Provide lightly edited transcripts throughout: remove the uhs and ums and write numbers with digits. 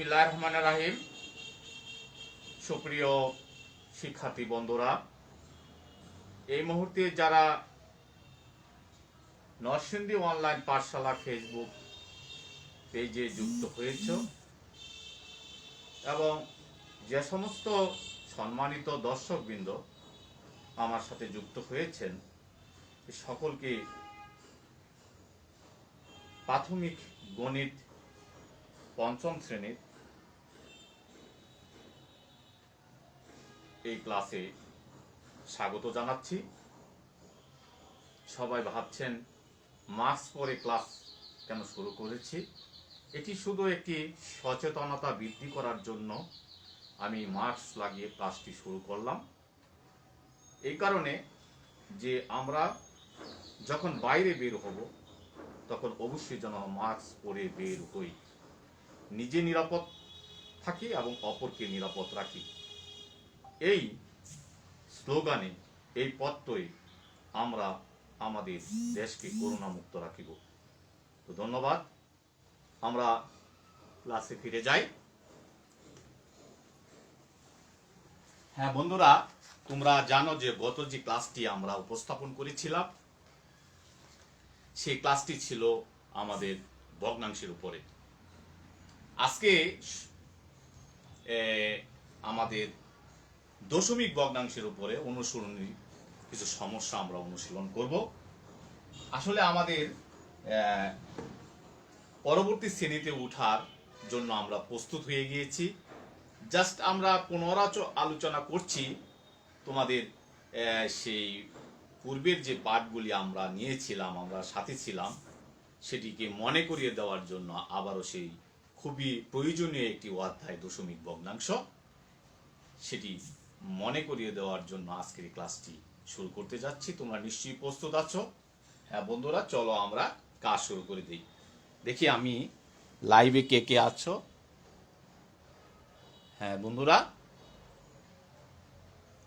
বিসমিল্লাহির রহমানির রহিম। সুপ্রিয় শিক্ষার্থী বন্ধুরা, এই মুহূর্তে যারা নরসিংদী অনলাইন পাঠশালা ফেসবুক পেজে যুক্ত হয়েছ এবং যে সমস্ত সম্মানিত দর্শকবৃন্দ আমার সাথে যুক্ত হয়েছেন, সকলকে প্রাথমিক গণিত পঞ্চম শ্রেণীর এই ক্লাসে স্বাগত জানাচ্ছি। সবাই ভাবছেন মার্কস পরে ক্লাস কেন শুরু করেছি। এটি শুধু একটি সচেতনতা বৃদ্ধি করার জন্য আমি মার্কস লাগিয়ে ক্লাসটি শুরু করলাম। এই কারণে যে আমরা যখন বাইরে বের হব তখন অবশ্যই যেন মাস্ক পরে বের হই, নিজে নিরাপদ থাকি এবং অপরকে নিরাপদ রাখি। এই স্লোগানে, এই পত্রই আমরা আমাদের দেশকে করোনা মুক্ত রাখিব। তো ধন্যবাদ। আমরা ক্লাসে ফিরে যাই। হ্যাঁ বন্ধুরা, তোমরা জানো যে গত যে ক্লাসটি আমরা উপস্থাপন করেছিলাম সেই ক্লাসটি ছিল আমাদের ভগ্নাংশের উপরে। আজকে আমাদের দশমিক ভগ্নাংশের উপরে অনুসরণী কিছু সমস্যা আমরা অনুশীলন করব। আসলে আমাদের পরবর্তী শ্রেণীতে ওঠার জন্য আমরা প্রস্তুত হয়ে গিয়েছি। জাস্ট আমরা আলোচনা করছি তোমাদের সেই পূর্বের যে পাঠগুলি আমরা নিয়েছিলাম, আমরা সাথে ছিলাম, সেটিকে মনে করিয়ে দেওয়ার জন্য আবারও সেই খুবই প্রয়োজনীয় একটি অধ্যায় দশমিক ভগ্নাংশ, সেটি মনে করিয়ে দেওয়ার জন্য আজকের এই ক্লাসটি শুরু করতে যাচ্ছি। তোমরা নিশ্চয়ই প্রস্তুত আছো? হ্যাঁ বন্ধুরা, চলো আমরা কাজ শুরু করে দিই। দেখি আমি লাইভে কে কে আছো। হ্যাঁ বন্ধুরা,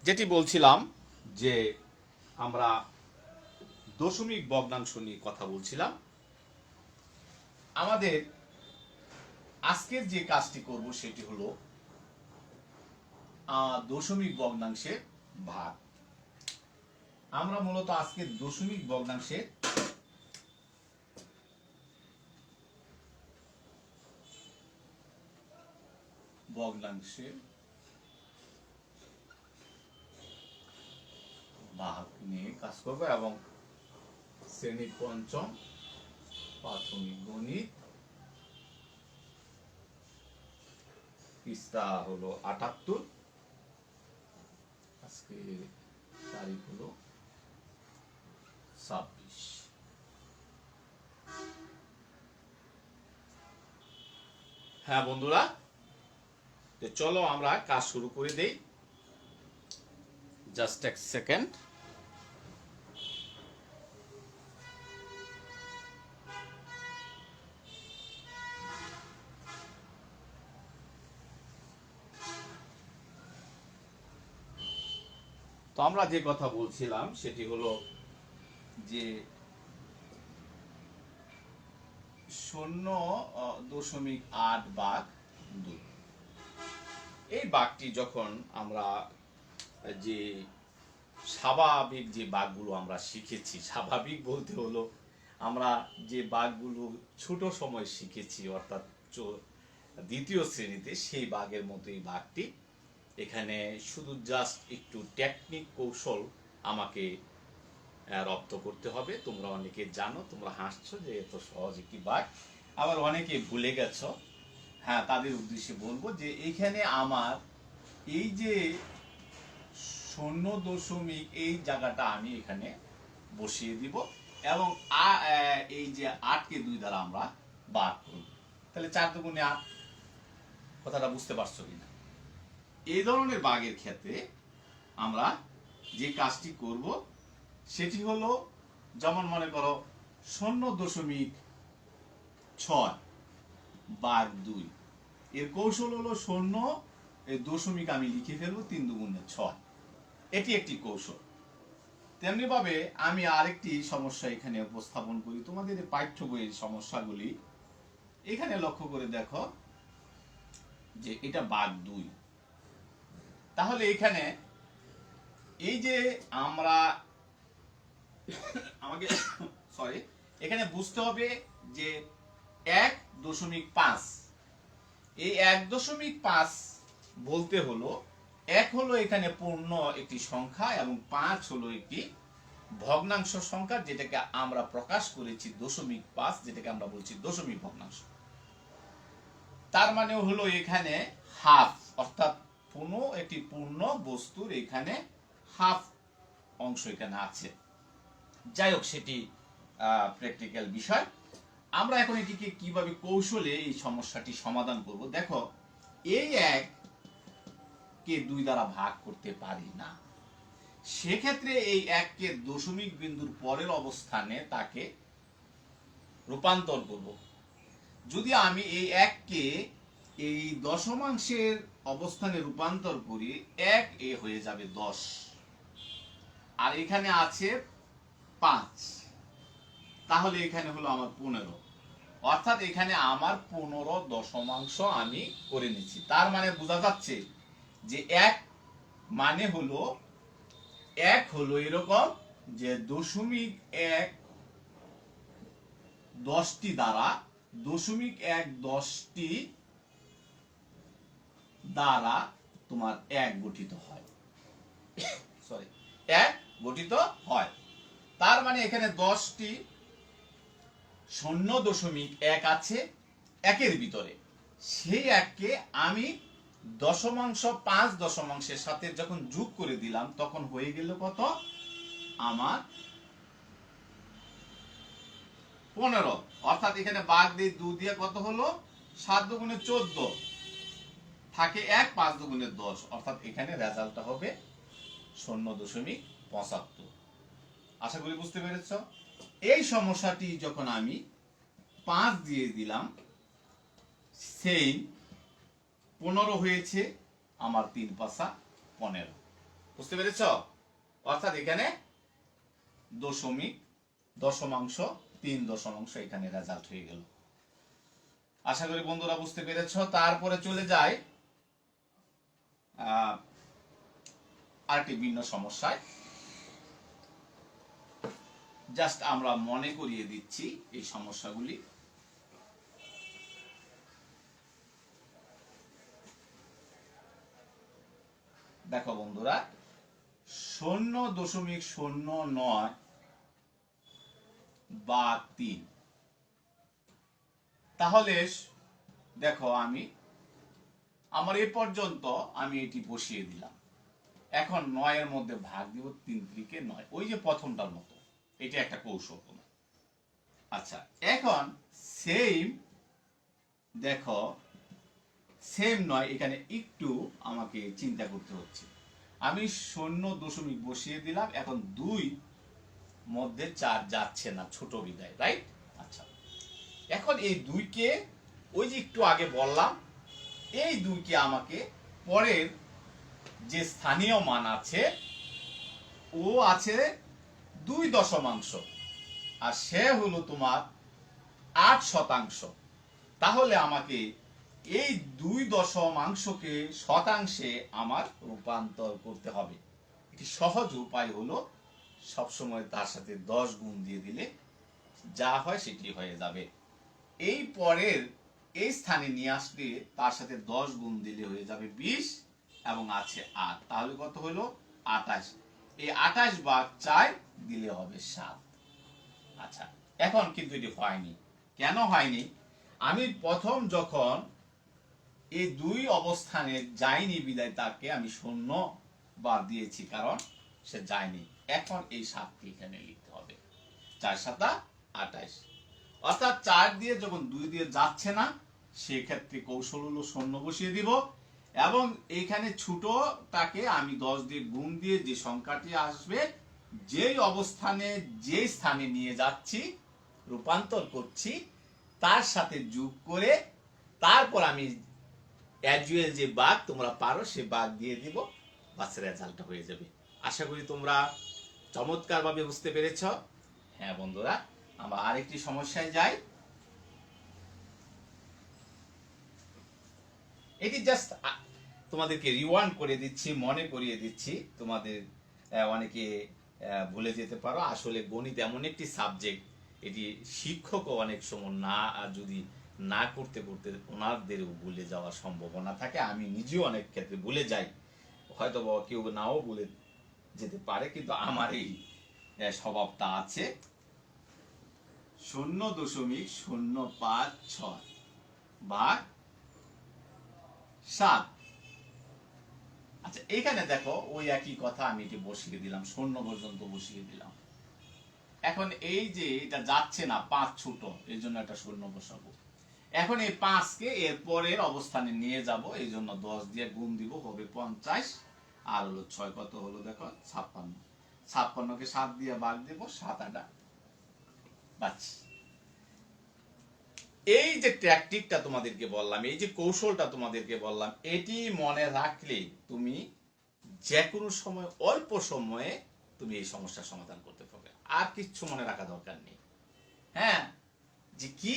যেটি বলছিলাম যে আমরা দশমিক ভগ্নাংশ নিয়ে কথা বলছিলাম। আমাদের আজকের যে কাজটি করব সেটি হলো দশমিক ভগ্নাংশের ভাগ। আমরা মূলত আজকে দশমিক ভগ্নাংশের ভাগ নিয়ে কাজ করব এবং শ্রেণী পঞ্চম প্রাথমিক গণিত পৃষ্ঠা হলো ৭৮। আজকে তারিখ হলো ২৬। হ্যাঁ বন্ধুরা, চলো আমরা কাজ শুরু করে দেই। জাস্ট এক সেকেন্ড। তো আমরা যে কথা বলছিলাম সেটি হলো যে 0.8 ভাগ 2, এই ভাগটি যখন আমরা যে স্বাভাবিক যে ভাগগুলো আমরা শিখেছি, স্বাভাবিক বলতে হলো আমরা যে ভাগগুলো ছোট সময় শিখেছি অর্থাৎ দ্বিতীয় শ্রেণীতে, সেই ভাগের মতো এই ভাগটি এখানে শুধু জাস্ট একটু টেকনিক কৌশল আমাকে রপ্ত করতে হবে। তোমরা অনেকে জানো, তোমরা হাসছো যে এত সহজ একটি ভাগ, আবার অনেকে ভুলে গেছো। হ্যাঁ, তাদের উদ্দেশ্যে বলবো যে এইখানে আমার এই যে 0 এই জায়গাটা আমি এখানে বসিয়ে দিব এবং এই যে 8কে 2 দ্বারা আমরা ভাগ করব। তাহলে 4 দুগুণে 8, কথাটা বুঝতে পারছো কিনা? এই ধরনের ভাগের ক্ষেত্রে আমরা যে কাজটি করব সেটি হলো, যেমন মনে করো 0.6 ভাগ 2, এর কৌশল হলো 0 এই দশমিক আমি লিখে ফেলবো 3 দুগুণে 6, এটি একটি কৌশল। তেমনি ভাবে আমি আরেকটি সমস্যা এখানে উপস্থাপন করি। তোমাদের পাঠ্য বইয়ের সমস্যাগুলি এখানে লক্ষ্য করে দেখো। যে এটা ভাগ 2। তাহলে এখানে এই যে আমরা আমাকে সরি এখানে বুঝতে হবে যে 1.5, এই 1.5 বলতে হলো 1 হলো এখানে পূর্ণ একটি সংখ্যা এবং 5 হলো একটি ভগ্নাংশ সংখ্যা, যেটাকে আমরা প্রকাশ করেছি 0.5, যেটাকে আমরা বলছি দশমিক ভগ্নাংশ। তার মানে হলো এখানে হাফ, অর্থাৎ কোনো একটি পূর্ণ বস্তুর এখানে হাফ অংশ এখানে আছে। যাই হোক, সেটি প্র্যাকটিক্যাল বিষয়। আমরা এখন এটিকে কিভাবে কৌশলে এই সমস্যাটি সমাধান করব। দেখো, এই 1 কে 2 দ্বারা ভাগ করতে পারি না, সেক্ষেত্রে এই 1 কে দশমিক বিন্দুর পরের অবস্থানে তাকে রূপান্তর করব। যদি আমি এই 1 কে এই দশমাংশের অবস্থানে রূপান্তর করি, 1 এ হয়ে যাবে 10, আর এখানে আছে 5, তাহলে এখানে হলো আমার 15, অর্থাৎ এখানে আমার 15 দশমাংশ আমি করে নিচ্ছি। তার মানে বোঝা যাচ্ছে যে 1 মানে হলো 1 হলো এরকম যে 0.1 10টি দ্বারা 0.1 10টি দ্বারা তোমার 1 গঠিত হয়, সরি 1 গঠিত হয়। তার মানে এখানে 10টি 0.1 আছে 1 এর ভিতরে, সেই 1 কে আমি দশমাংশ 5 দশমাংশের সাথে যখন যোগ করে দিলাম, তখন হয়ে গেল কত আমার 15, অর্থাৎ এখানে ভাগ দিয়ে 2 দিয়ে কত হলো 7 দুগুণে 14 থাকে 1, 5 দুগুণে 10, অর্থাৎ এখানে রেজাল্টটা হবে 0.75। আশা করি বুঝতে পেরেছ। এই সমস্যাটি যখন আমি 5 দিয়ে দিলাম, সেই 15 হয়েছে আমার 3 5 15, বুঝতে পেরেছ। অর্থাৎ এখানে দশমাংশ 3 দশমাংশ এখানে রেজাল্ট হয়ে গেল। আশা করি বন্ধুরা বুঝতে পেরেছ। তারপরে চলে যায় আরেকটি ভিন্ন সমস্যায়। জাস্ট আমরা মনে করিয়ে দিচ্ছি এই সমস্যাগুলি। দেখো বন্ধুরা, 0.09 বা 3, তাহলে দেখো আমার এ পর্যন্ত আমি এটি বসিয়ে দিলাম। এখন 9 এর মধ্যে ভাগ দিব, 3 3 9, ওই যে প্রথমটার মতো। এটা একটা কৌশল। আচ্ছা, এখন সেম দেখো, সেম নয়, এখানে একটু আমাকে চিন্তা করতে হচ্ছে। আমি 0 বসিয়ে দিলাম, এখন 2 মধ্যে 4 যাচ্ছে না, ছোট বিদায়, রাইট। আচ্ছা, এখন এই 2 কে ওই যে একটু আগে বললাম, এই 2 কে আমাকে পরের যে স্থানীয় মান আছে, ও আছে 2 দশমাংশ, আর সে হলো তোমার 8%। তাহলে আমাকে এই 2 দশমাংশকে শতাংশে আমার রূপান্তর করতে হবে। একটি সহজ উপায় হলো সবসময় তার সাথে 10 গুণ দিয়ে দিলে যা হয় সেটি হয়ে যাবে। এই পরের এই স্থানে নিয়ে আসলে তার সাথে 10 গুণ দিলে হয়ে যাবে 20, এবং আছে 8, তাহলে কত হলো 28। এই 28 ভাগ 4 দিলে হবে 7। আচ্ছা, এখন কিন্তু এটি হয়নি। কেন হয়নি? আমি প্রথম যখন এই 2 অবস্থানে যায়নি বিদায় তাকে আমি 0 বার দিয়েছি, কারণ সে যায়নি। এখন এই 7টি এখানে লিখতে হবে, 4 7 28, অর্থাৎ 4 দিয়ে যখন 2 দিয়ে যাচ্ছে না, সেক্ষেত্রে কৌশল হলো 0 বসিয়ে দিব, এবং এইখানে ছোটটাকে আমি 10 দিয়ে গুণ দিয়ে যে সংখ্যাটি আসবে, যেই অবস্থানে যে স্থানে নিয়ে যাচ্ছি রূপান্তর করছি, তার সাথে যোগ করে তারপর আমি অ্যাজুয়াল যে বাঘ তোমরা পারো সে বাঘ দিয়ে দিব, বাস রেজাল্টটা হয়ে যাবে। আশা করি তোমরা চমৎকারভাবে বুঝতে পেরেছ। হ্যাঁ বন্ধুরা, আমরা আরেকটি সমস্যায় যাই। এটি জাস্ট তোমাদেরকে রিওয়ান্ড করে দিচ্ছি, মনে করিয়ে দিচ্ছি। তোমাদের অনেকে ভুলে যেতে পারো, আসলে গণিত এমন একটি সাবজেক্ট, এটি শিক্ষকও অনেক সময় না যদি না করতে করতে ওনাদেরও ভুলে যাওয়ার সম্ভাবনা থাকে। আমি নিজেও অনেক ক্ষেত্রে ভুলে যাই, হয়তো কেউ নাও ভুলে যেতে পারে, কিন্তু আমার এই স্বভাবটা আছে। 0.056 ভাগ 7। আচ্ছা, এখানে দেখো ওই একই কথা আমি এটি বসিয়ে দিলাম, 0 পর্যন্ত বসিয়ে দিলাম। এখন এই যে এটা যাচ্ছে না, 5 ছোট, এই জন্য একটা 0 বসাবো। এখন এই 5কে এর পরের অবস্থানে নিয়ে যাব, এই জন্য 10 দিয়ে গুণ দিব, হবে 50। আর হলো 6, কত হলো দেখো, 56। 56কে 7 দিয়ে ভাগ দেব, 7 8 বাস। এই যে ট্যাকটিকটা তোমাদেরকে বললাম, এই যে কৌশলটা তোমাদেরকে বললাম, এটি মনে রাখলে তুমি যে কোনো সময়, অল্প সময়ে তুমি এই সমস্যার সমাধান করতে পারবে। আর কিচ্ছু মনে রাখা দরকার নেই। হ্যাঁ, যে কি,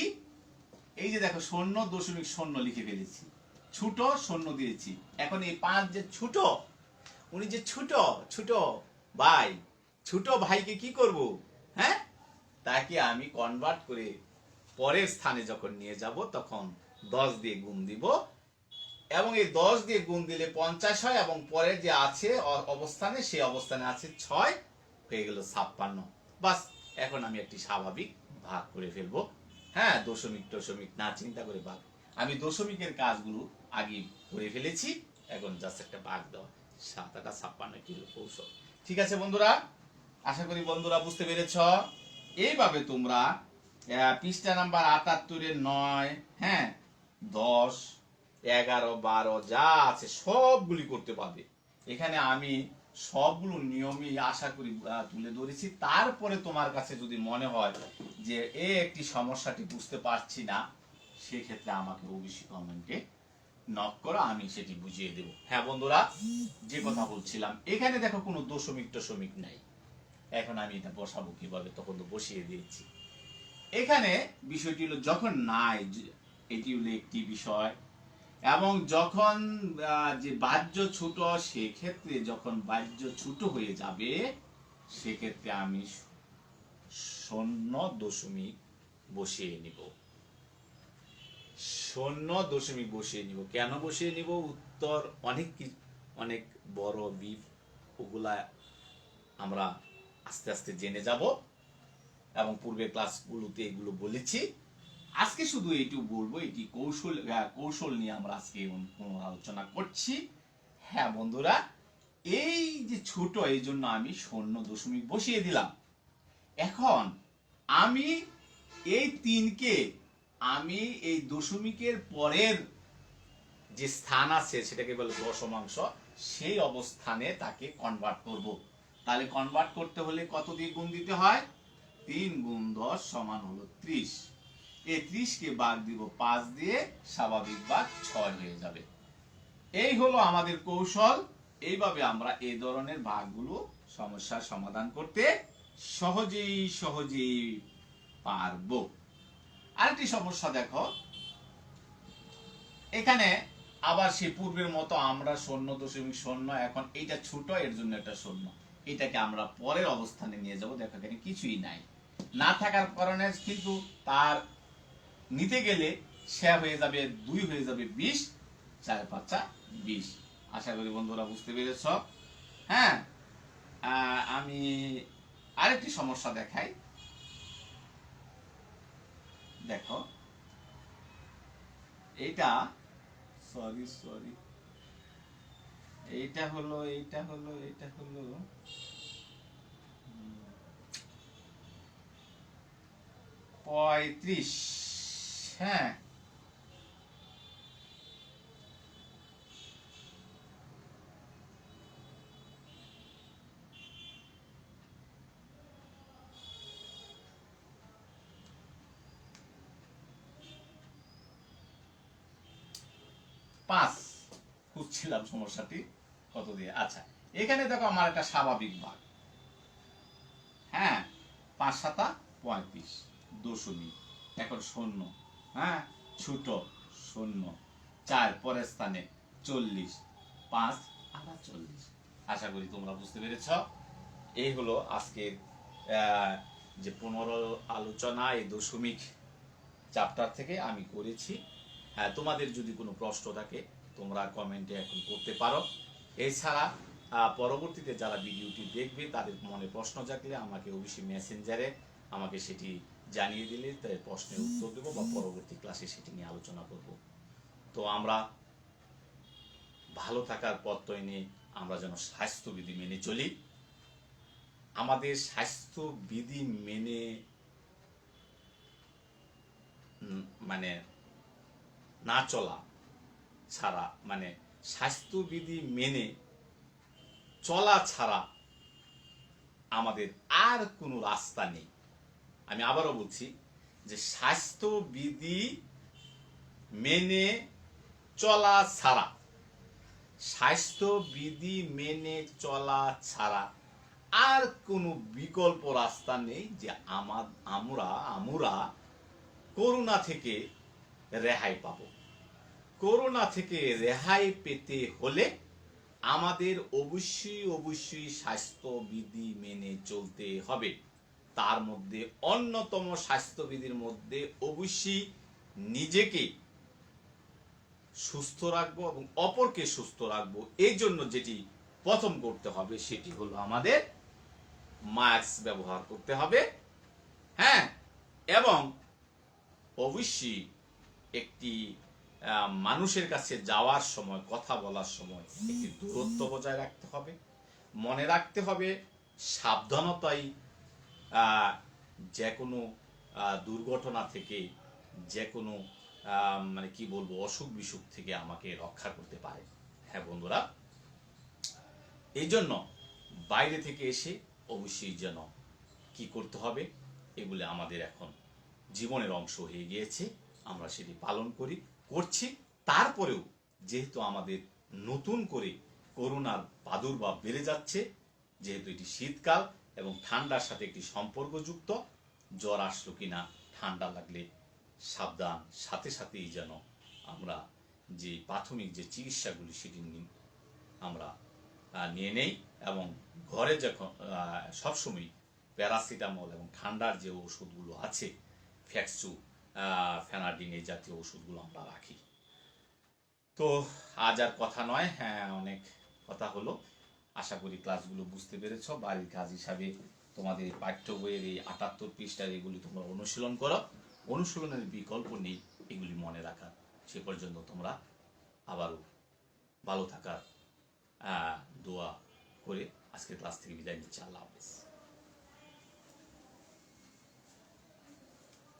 এই যে দেখো 0.0 লিখে ফেলেছি, ছোট 0 দিয়েছি। এখন এই 5 যে ছোট, উনি যে ছোট ছোট ভাই, ছোট ভাইকে কি করব, হ্যাঁ, তাকে আমি কনভার্ট করে পরের স্থানে যখন নিয়ে যাব, তখন 10 দিয়ে গুণ দিব, এবং এই 10 দিয়ে গুণ দিলে 50 হয়, এবং পরে যে আছে অবস্থানে, সেই অবস্থানে আছে 6, হয়ে গেল 56। বাস, এখন আমি একটি স্বাভাবিক ভাগ করে ফেলবো। হ্যাঁ, দশমিক টশমিক না চিন্তা করে ভাগ, আমি দশমিকের কাজগুলো আগে করে ফেলেছি, এখন জাস্ট একটা ভাগ দেওয়া। 7 8 56 কিলো কৌশল। ঠিক আছে বন্ধুরা, আশা করি বন্ধুরা বুঝতে পেরেছ। এইভাবে তোমরা পৃষ্ঠা নাম্বার 78-এর 9, হ্যাঁ, 10 11 12 যা আছে সবগুলি করতে পারবে। এখানে আমি সবগুলো নিয়মই আশা করি তুলে ধরেছি। তারপরে তোমার কাছে যদি মনে হয় যে এই একটি সমস্যাটি বুঝতে পারছি না, সেক্ষেত্রে আমাকে অবশ্যই কমেন্টে নক করো, আমি সেটি বুঝিয়ে দেব। হ্যাঁ বন্ধুরা, যে কথা বলছিলাম, এখানে দেখো কোনো দশমিক টশমিক নাই। এখন আমি এটা বসাবো কিভাবে, তখন তো বসিয়ে দিয়েছি। এখানে বিষয়টি হলো, যখন নাই, এটি হলো একটি বিষয়, এবং যখন যে বাহ্য ছোট, সেক্ষেত্রে যখন বাহ্য ছোট হয়ে যাবে, সেক্ষেত্রে আমি 0 বসিয়ে নিব। 0 বসিয়ে নিব। কেন বসিয়ে নিব, উত্তর অনেক বড় বিপ, ওগুলা আমরা আস্তে আস্তে জেনে যাব, এবং পূর্বের ক্লাসগুলোতে এগুলো বলেছি। আজকে শুধু এইটুকু বলবো, এটি কৌশল নিয়ে আমরা আজকে আলোচনা করছি। হ্যাঁ বন্ধুরা, এই যে ছোট, এই জন্য আমি 0 বসিয়ে দিলাম। এখন আমি এই 3কে আমি এই দশমিকের পরের যে স্থান আছে, সেটাকে বলে দশমাংশ, সেই অবস্থানে তাকে কনভার্ট করব। তাহলে কনভার্ট করতে হলে কত দিয়ে গুণ দিতে হয়, 3 গুণ 10 সমান হলো 30। এই 30কে ভাগ দিব 5 দিয়ে, স্বাভাবিক ভাগ 6 হয়ে যাবে। এই হলো আমাদের কৌশল। এইভাবে আমরা এই ধরনের ভাগগুলো, সমস্যার সমাধান করতে সহজেই পারবো। আরেকটি সমস্যা দেখো, এখানে আবার সেই পূর্বের মতো আমরা 0.0, এখন এইটা ছোট, এর জন্য এটা 0, এটাকে আমরা পরের অবস্থানে নিয়ে যাব। দেখো এখানে কিছুই নাই, না থাকার কারণে কিন্তু তার নিতে গেলে সে হয়ে যাবে 2, হয়ে যাবে 20, 4 5 20। আশা করি বন্ধুরা বুঝতে পেরেছ। হ্যাঁ, আমি আরেকটি সমস্যা দেখাই। দেখো এইটা, সরি এইটা হলো 35। হ্যাঁ, পাঁচ খুঁজছিলাম সমস্যাটি কত দিয়ে। আচ্ছা, এখানে দেখো আমার একটা স্বাভাবিক ভাগ। হ্যাঁ, 5 7 35 দশমিক, এখন 0, হ্যাঁ, ছোট 0, 4 পরের স্থানে 40, 5 আবার 40। আশা করি তোমরা বুঝতে পেরেছ। এই হলো আজকের যে পুনরালোচনা এই দশমিক চ্যাপ্টার থেকে আমি করেছি। হ্যাঁ, তোমাদের যদি কোনো প্রশ্ন থাকে তোমরা কমেন্টে এখন করতে পারো। এছাড়া পরবর্তীতে যারা ভিডিওটি দেখবে তাদের মনে প্রশ্ন জাগলে আমাকে অবশ্যই মেসেঞ্জারে আমাকে সেটি জানিয়ে দিলে তাই প্রশ্নের উত্তর দেবো বা পরবর্তী ক্লাসে সেটি নিয়ে আলোচনা করব। তো আমরা ভালো থাকার পথ নিয়ে আমরা যেন স্বাস্থ্যবিধি মেনে চলি। আমাদের স্বাস্থ্যবিধি মেনে মানে না চলা ছাড়া, মানে স্বাস্থ্যবিধি মেনে চলা ছাড়া আমাদের আর কোনো রাস্তা নেই। আমি আবারও বলছি যে স্বাস্থ্যবিধি মেনে চলা ছাড়া, স্বাস্থ্যবিধি মেনে চলা ছাড়া আর কোনো বিকল্প রাস্তা নেই যে আমরা করোনা থেকে রেহাই পাবো। করোনা থেকে রেহাই পেতে হলে আমাদের অবশ্যই স্বাস্থ্যবিধি মেনে চলতে হবে। তার মধ্যে অন্যতম স্বাস্থ্যবিধির মধ্যে অবশ্যই নিজেকে সুস্থ রাখবো এবং অপরকে সুস্থ রাখবো। এই জন্য যেটি প্রথম করতে হবে সেটি হলো আমাদের মাস্ক ব্যবহার করতে হবে। হ্যাঁ, এবং অবশ্যই একটি মানুষের কাছে যাওয়ার সময়, কথা বলার সময় একটি দূরত্ব বজায় রাখতে হবে। মনে রাখতে হবে সাবধানতাই যে কোনো দুর্ঘটনা থেকে, যে কোনো মানে কি বলবো, অসুখ বিসুখ থেকে আমাকে রক্ষা করতে পারে। হ্যাঁ বন্ধুরা, এই জন্য বাইরে থেকে এসে অবশ্যই যেন কি করতে হবে, এগুলো আমাদের এখন জীবনের অংশ হয়ে গিয়েছে। আমরা সেটি পালন করছি। তারপরেও যেহেতু আমাদের নতুন করে করোনার প্রাদুর্ভাব বেড়ে যাচ্ছে, যেহেতু এটি শীতকাল এবং ঠান্ডার সাথে একটি সম্পর্কযুক্ত, জ্বর আসলো কিনা, ঠান্ডা লাগলে সাবধান, সাথে সাথেই যেন আমরা যে প্রাথমিক যে চিকিৎসাগুলি সেটি আমরা নিয়ে নেই এবং ঘরে যখন সবসময় প্যারাসিটামল এবং ঠান্ডার যে ওষুধগুলো আছে, ফ্যাক্সু, ফেনাডিন, এই জাতীয় ওষুধগুলো আমরা রাখি। তো আজ আর কথা নয়, হ্যাঁ অনেক কথা হলো। আশা করি ক্লাসগুলো বুঝতে পেরেছ। বাড়ির কাজ হিসাবে তোমাদের পাঠ্য বইয়ের এই 78 পৃষ্ঠার এগুলি তোমরা অনুশীলন করো। অনুশীলনের বিকল্প নেই এগুলি মনে রাখার। সে পর্যন্ত তোমরা আবারও ভালো থাকার দোয়া করে আজকের ক্লাস থেকে বিদায় নিচ্ছি। আল্লাহ হাফেজ।